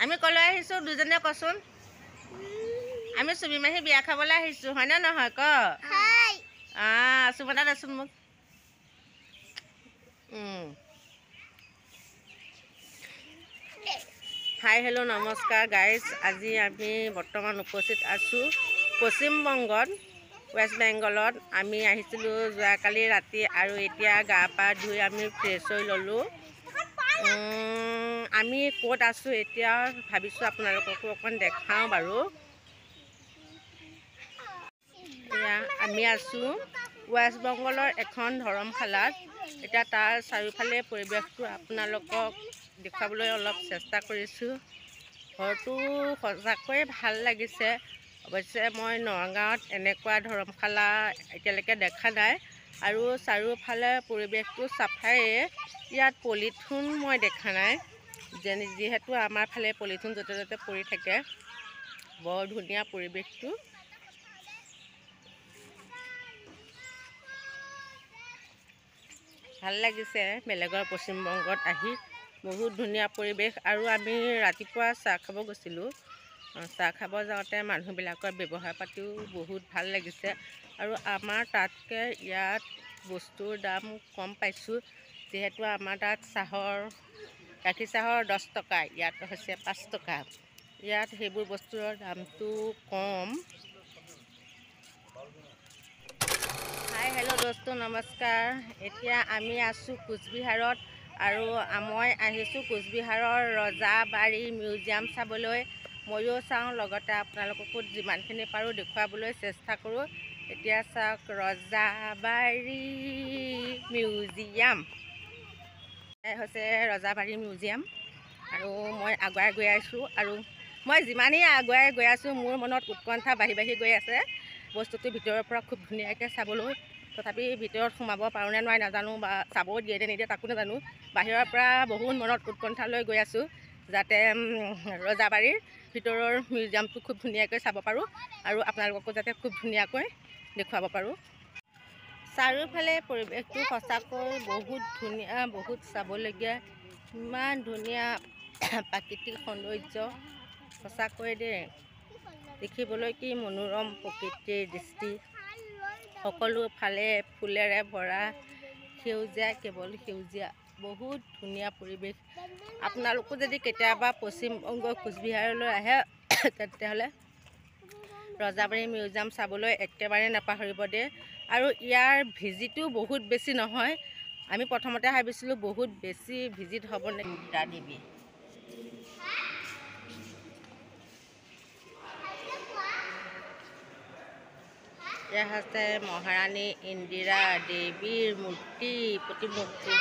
আমি কলৈ আহিছোঁ দুজনীয়ে কচোন আমি চুমি মাহী বিয়া খাবলৈ আহিছোঁ হয়নে নহয় ক চুমনা দেচোন মোক হাই হেল্ল' নমস্কাৰ গাইজ আজি আমি বৰ্তমান উপস্থিত আছোঁ পশ্চিমবংগত ৱেষ্ট বেংগলত আমি আহিছিলোঁ যোৱাকালি ৰাতি আৰু এতিয়া গা পা ধুই আমি ফ্ৰেছ হৈ ল'লোঁ আমি ক'ত আছোঁ এতিয়া ভাবিছোঁ আপোনালোককো অকণ দেখাওঁ বাৰু এয়া আমি আছোঁ ৱেষ্ট বেংগলৰ এখন ধৰ্মশালাত এতিয়া তাৰ চাৰিওফালে পৰিৱেশটো আপোনালোকক দেখুৱাবলৈ অলপ চেষ্টা কৰিছোঁ ঘৰটো সঁচাকৈয়ে ভাল লাগিছে অৱশ্যে মই নগাঁৱত এনেকুৱা ধৰ্মশালা এতিয়ালৈকে দেখা নাই আৰু চাৰিওফালে পৰিৱেশটো চাফায়ে ইয়াত পলিথিন মই দেখা নাই যিহেতু আমাৰ ফালে পলিথিন য'তে ত'তে পৰি থাকে বৰ ধুনীয়া পৰিৱেশটো ভাল লাগিছে বেলেগৰ পশ্চিমবংগত আহি বহুত ধুনীয়া পৰিৱেশ আৰু আমি ৰাতিপুৱা চাহ খাব গৈছিলোঁ চাহ খাব যাওঁতে মানুহবিলাকৰ ব্যৱহাৰ পাতিও বহুত ভাল লাগিছে আৰু আমাৰ তাতকৈ ইয়াত বস্তুৰ দাম কম পাইছোঁ যিহেতু আমাৰ তাত গাখীৰ চাহৰ 10 টকা ইয়াত হৈছে 5 টকা ইয়াত সেইবোৰ বস্তুৰ দামটো কম হাই হেল্ল' দোস্তো নমস্কাৰ এতিয়া আমি আছোঁ কোচবিহাৰত আৰু মই আহিছোঁ কোচবিহাৰৰ ৰজাবাৰী মিউজিয়াম চাবলৈ ময়ো চাওঁ লগতে আপোনালোককো যিমানখিনি পাৰোঁ দেখুৱাবলৈ চেষ্টা কৰোঁ এতিয়া চাওক ৰজাবাৰী মিউজিয়াম এয়া হৈছে ৰজাবাৰী মিউজিয়াম আৰু মই আগুৱাই গৈ আছোঁ আৰু মই যিমানেই আগুৱাই গৈ আছোঁ মোৰ মনত উৎকণ্ঠা বাঢ়ি বাঢ়ি গৈ আছে বস্তুটো ভিতৰৰ পৰা খুব ধুনীয়াকৈ চাবলৈ তথাপি ভিতৰত সোমাব পাৰোঁনে নোৱাৰে নাজানো বা চাব দিয়ে নে নিদিয়ে তাকো নাজানো বাহিৰৰ পৰা বহুত মনত উৎকণ্ঠা লৈ গৈ আছোঁ যাতে ৰজাবাৰীৰ ভিতৰৰ মিউজিয়ামটো খুব ধুনীয়াকৈ চাব পাৰোঁ আৰু আপোনালোককো যাতে খুব ধুনীয়াকৈ দেখুৱাব পাৰোঁ চাৰিওফালে পৰিৱেশটো সঁচাকৈ বহুত ধুনীয়া বহুত চাবলগীয়া ইমান ধুনীয়া প্ৰাকৃতিক সৌন্দৰ্য সঁচাকৈ দেই দেখিবলৈ কি মনোৰম প্ৰকৃতিৰ দৃষ্টি সকলো ফালে ফুলেৰে ভৰা সেউজীয়া কেৱল সেউজীয়া বহুত ধুনীয়া পৰিৱেশ আপোনালোকো যদি কেতিয়াবা পশ্চিমবংগ কোচবিহাৰলৈ আহে তেতিয়াহ'লে ৰজাবাৰী মিউজিয়াম চাবলৈ একেবাৰে নাপাহৰিব দেই আৰু ইয়াৰ ভিজিটো বহুত বেছি নহয় আমি প্ৰথমতে ভাবিছিলোঁ বহুত বেছি ভিজিট হ'ব নে দেৱী এয়া হৈছে মহাৰাণী ইন্দিৰা দেৱীৰ মূৰ্তি প্ৰতিমূৰ্তি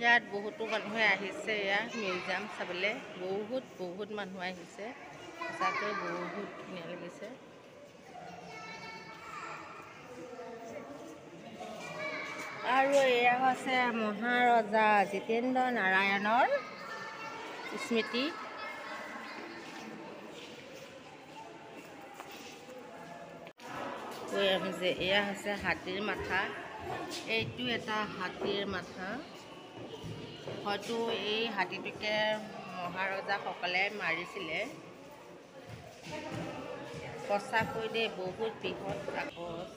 ইয়াত বহুতো মানুহে আহিছে এয়া মিউজিয়াম চাবলৈ বহুত মানুহ আহিছে সঁচাকৈ বহুত ধুনীয়া লাগিছে আৰু এয়া হৈছে মহাৰজা জিতেন্দ্ৰ নাৰায়ণৰ স্মৃতি এয়া হৈছে হাতীৰ মাথা এইটো এটা হাতীৰ মাথা হয়তো এই হাতীটোকে মহাৰজাসকলে মাৰিছিলে সঁচাকৈ দেই বহুত বৃহৎ কাগজ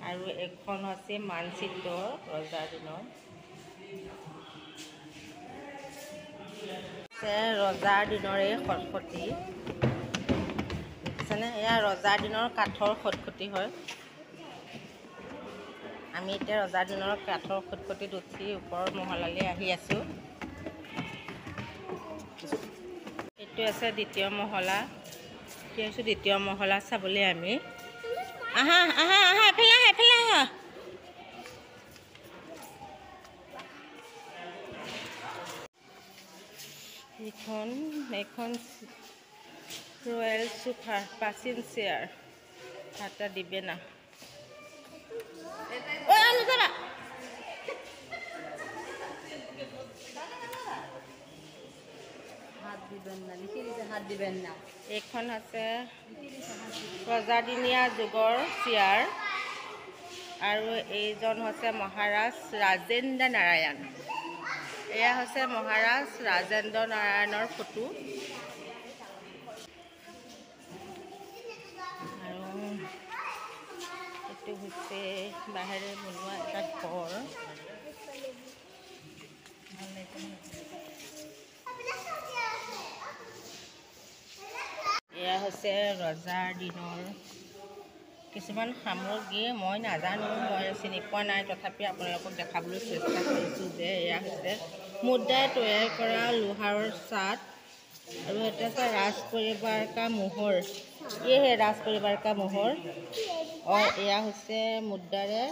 আৰু এখন হৈছে মানচিত্ৰ ৰজাৰ দিনৰ ৰজাৰ দিনৰে খটখটি দেখিছেনে এয়া ৰজাৰ দিনৰ কাঠৰ খটখটি হয় আমি এতিয়া ৰজাৰ দিনৰ কাঠৰ খুটখুটিত উঠি ওপৰৰ মহলালৈ আহি আছোঁ। এইটো আছে দ্বিতীয় মহলা। এতিয়া আছোঁ দ্বিতীয় মহলা চাবলৈ আমি। আহা আহা আহা এফালে আহা এফালে আহা। এইখন ৰয়েল সোফা, প্ৰাচীন চেয়াৰ। হাতটা দিবে না। এইখন আছে ৰজাদিনীয়া যুগৰ চেয়াৰ আৰু এইজন হৈছে মহাৰাজ ৰাজেন্দ্ৰ নাৰায়ণ। এয়া হৈছে মহাৰাজ ৰাজেন্দ্ৰ নাৰায়ণৰ ফটো। আৰু এইটো হৈছে বাঁহেৰে বনোৱা এটা ঘৰ। এয়া হৈছে ৰজাৰ দিনৰ কিছুমান সামগ্ৰী। মই নাজানো, মই চিনি পোৱা নাই, তথাপি আপোনালোকক দেখাবলৈ চেষ্টা কৰিছোঁ যে এয়া হৈছে মুদ্ৰাই তৈয়াৰ কৰা লোহাৰৰ চাট। আৰু এটা আছে ৰাজ পৰিবাৰ কা মোহৰ। ইয়ে ৰাজ পৰিবাৰ কা মোহৰ। আৰু এয়া হৈছে মুদ্ৰাৰে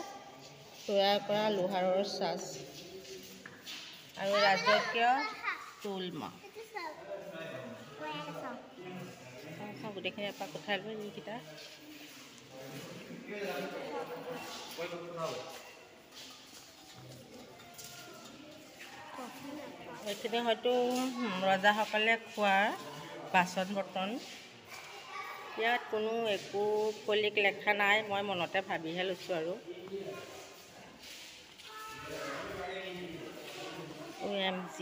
তৈয়াৰ কৰা লোহাৰৰ চাচ আৰু ৰাজকীয় তুলমা। গোটেইখিনি এপাক উঠাই লৈ এইকেইটা এইখিনি হয়তো ৰজাসকলে খোৱাৰ বাচন বৰ্তন। ইয়াত কোনো একো কলিক লেখা নাই, মই মনতে ভাবিহে লৈছোঁ আৰু। OMG,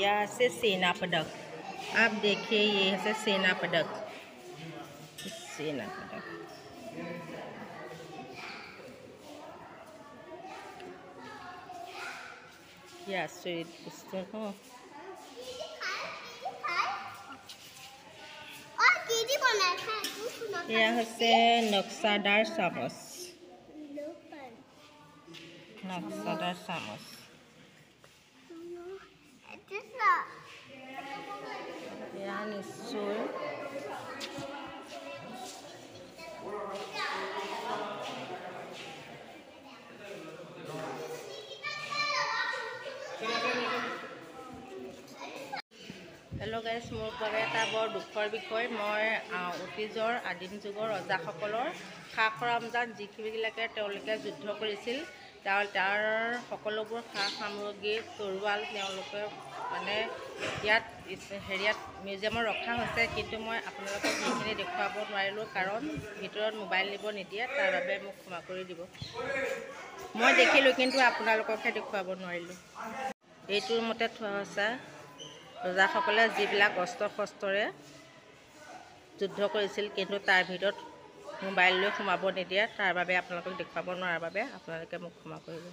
यहाँ से सेना पदक। आप देखिए ये है सेना पदक। सेना पदक ये आश्चर्य पुस्तक हो। यह है नक्शादार चामच। नक्शादार चामच यह निश्चय হেল্ল' গাইজ, মোৰ বাবে এটা বৰ দুখৰ বিষয়। মই অতীজৰ আদিম যুগৰ ৰজাসকলৰ সা সৰঞ্জাম যিখিনিলৈকে তেওঁলোকে যুদ্ধ কৰিছিল, তাৰ সকলোবোৰ সা সামগ্ৰী তৰোৱাল তেওঁলোকে মানে ইয়াত মিউজিয়ামত ৰখা হৈছে। কিন্তু মই আপোনালোকক সেইখিনি দেখুৱাব নোৱাৰিলোঁ, কাৰণ ভিতৰত মোবাইল নিব নিদিয়ে। তাৰ বাবে মোক ক্ষমা কৰি দিব। মই দেখিলোঁ কিন্তু আপোনালোককহে দেখুৱাব নোৱাৰিলোঁ। এইটোৰ মতে থোৱা হৈছে ৰজাসকলে যিবিলাক অস্ত্ৰ শস্ত্ৰৰে যুদ্ধ কৰিছিল, কিন্তু তাৰ ভিতৰত মোবাইল লৈ সোমাব নিদিয়ে। তাৰ বাবে আপোনালোকক দেখুৱাব নোৱাৰাৰ বাবে আপোনালোকে মোক ক্ষমা কৰিব।